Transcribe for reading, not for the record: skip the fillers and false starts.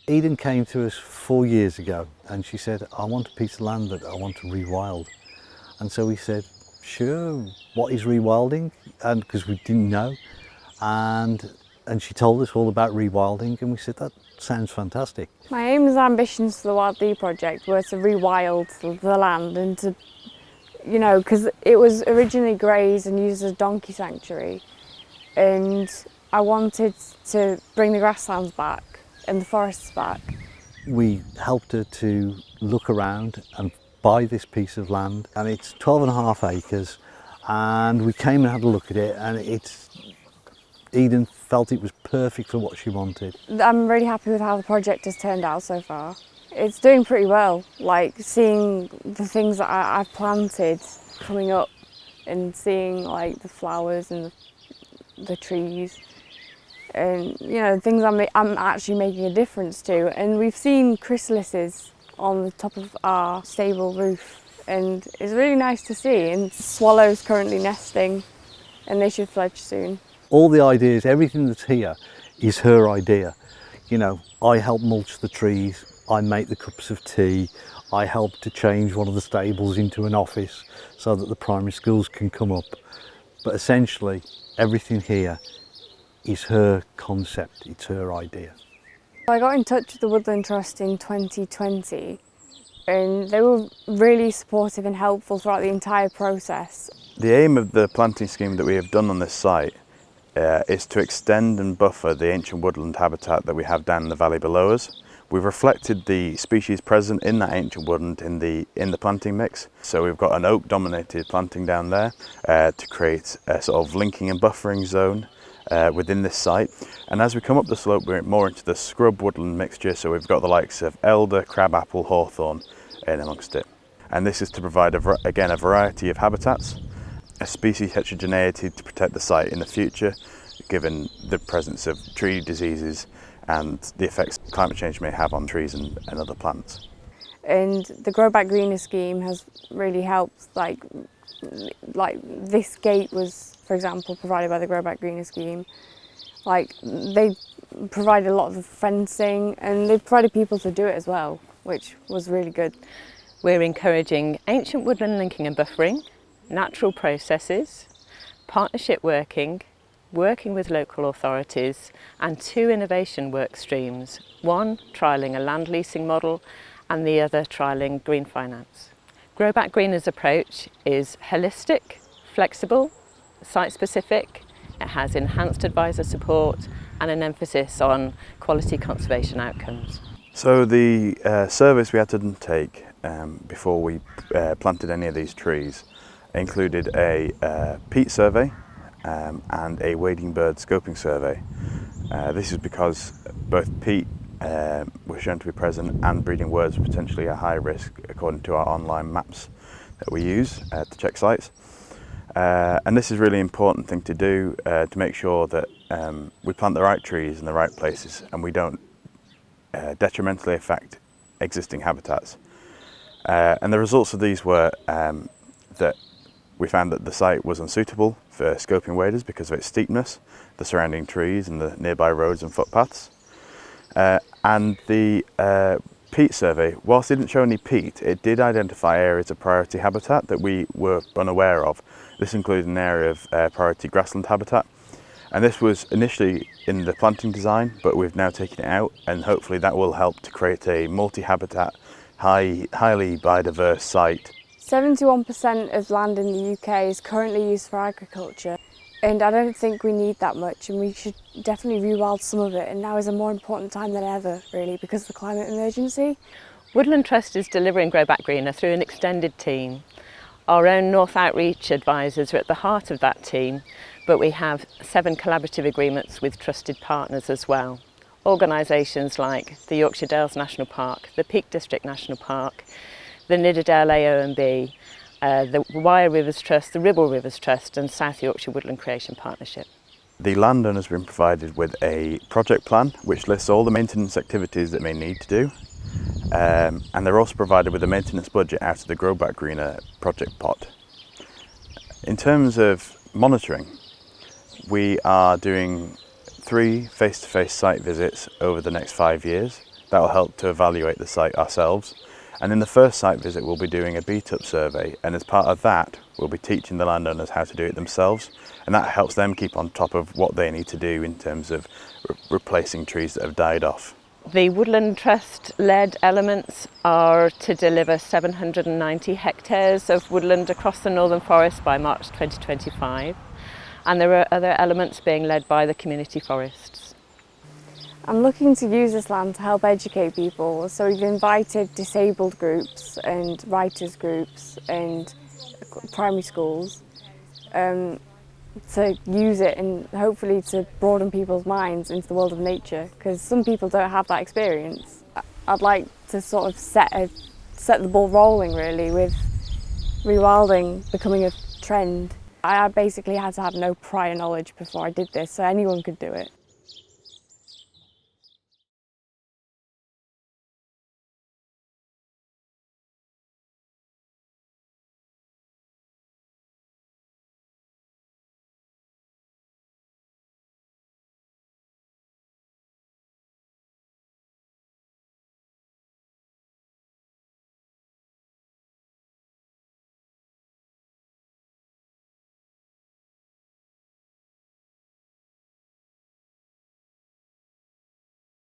Eden came to us 4 years ago and she said, I want a piece of land that I want to rewild. And so we said, sure, what is rewilding? And because we didn't know. And she told us all about rewilding and we said, that sounds fantastic. My aims and ambitions for the Wild Bee project were to rewild the land and to, you know, because it was originally grazed and used as a donkey sanctuary. And I wanted to bring the grasslands back and the forests back. We helped her to look around and buy this piece of land, and it's 12.5 acres, and we came and had a look at it, and Eden felt it was perfect for what she wanted. I'm really happy with how the project has turned out so far. It's doing pretty well, like seeing the things that I've planted coming up and seeing like the flowers and the trees. And you know, things I'm actually making a difference to. And we've seen chrysalises on the top of our stable roof, and it's really nice to see. And swallows currently nesting, and they should fledge soon. All the ideas, everything that's here is her idea. You know, I help mulch the trees, I make the cups of tea, I help to change one of the stables into an office so that the primary schools can come up. But essentially, everything here is her concept, it's her idea. I got in touch with the Woodland Trust in 2020 and they were really supportive and helpful throughout the entire process. The aim of the planting scheme that we have done on this site is to extend and buffer the ancient woodland habitat that we have down in the valley below us. We've reflected the species present in that ancient woodland in the planting mix. So we've got an oak dominated planting down there to create a sort of linking and buffering zone within this site. And as we come up the slope, we're more into the scrub woodland mixture, so we've got the likes of elder, crabapple, hawthorn in amongst it. And this is to provide again a variety of habitats, a species heterogeneity to protect the site in the future, given the presence of tree diseases and the effects climate change may have on trees and other plants. And the Grow Back Greener scheme has really helped. Like this gate was, for example, provided by the Grow Back Greener scheme. Like they provided a lot of fencing and they provided people to do it as well, which was really good. We're encouraging ancient woodland linking and buffering, natural processes, partnership working with local authorities, and 2 innovation work streams, one trialling a land leasing model and the other trialling green finance. Grow Back Greener's approach is holistic, flexible, site-specific. It has enhanced advisor support and an emphasis on quality conservation outcomes. So the surveys we had to undertake before we planted any of these trees included a peat survey and a wading bird scoping survey. This is because both peat were shown to be present and breeding words were potentially at high risk according to our online maps that we use to check sites. And this is a really important thing to do to make sure that we plant the right trees in the right places and we don't detrimentally affect existing habitats. And the results of these were that we found that the site was unsuitable for scoping waders because of its steepness, the surrounding trees and the nearby roads and footpaths. And the peat survey, whilst it didn't show any peat, it did identify areas of priority habitat that we were unaware of. This included an area of priority grassland habitat. And this was initially in the planting design, but we've now taken it out, and hopefully that will help to create a multi-habitat, highly biodiverse site. 71% of land in the UK is currently used for agriculture, and I don't think we need that much, and we should definitely rewild some of it, and now is a more important time than ever, really, because of the climate emergency. Woodland Trust is delivering Grow Back Greener through an extended team. Our own North Outreach advisors are at the heart of that team, but we have 7 collaborative agreements with trusted partners as well. Organisations like the Yorkshire Dales National Park, the Peak District National Park, the Nidderdale AONB, the Wyre Rivers Trust, the Ribble Rivers Trust and South Yorkshire Woodland Creation Partnership. The landowner has been provided with a project plan which lists all the maintenance activities that they need to do, and they're also provided with a maintenance budget out of the Grow Back Greener project pot. In terms of monitoring, we are doing 3 face-to-face site visits over the next 5 years That will help to evaluate the site ourselves. And in the first site visit, we'll be doing a beat-up survey, and as part of that, we'll be teaching the landowners how to do it themselves, and that helps them keep on top of what they need to do in terms of replacing trees that have died off. The Woodland Trust led elements are to deliver 790 hectares of woodland across the Northern Forest by March 2025, and there are other elements being led by the community forests. I'm looking to use this land to help educate people, so we've invited disabled groups and writers groups and primary schools to use it and hopefully to broaden people's minds into the world of nature, because some people don't have that experience. I'd like to sort of set the ball rolling really with rewilding becoming a trend. I basically had to have no prior knowledge before I did this, so anyone could do it.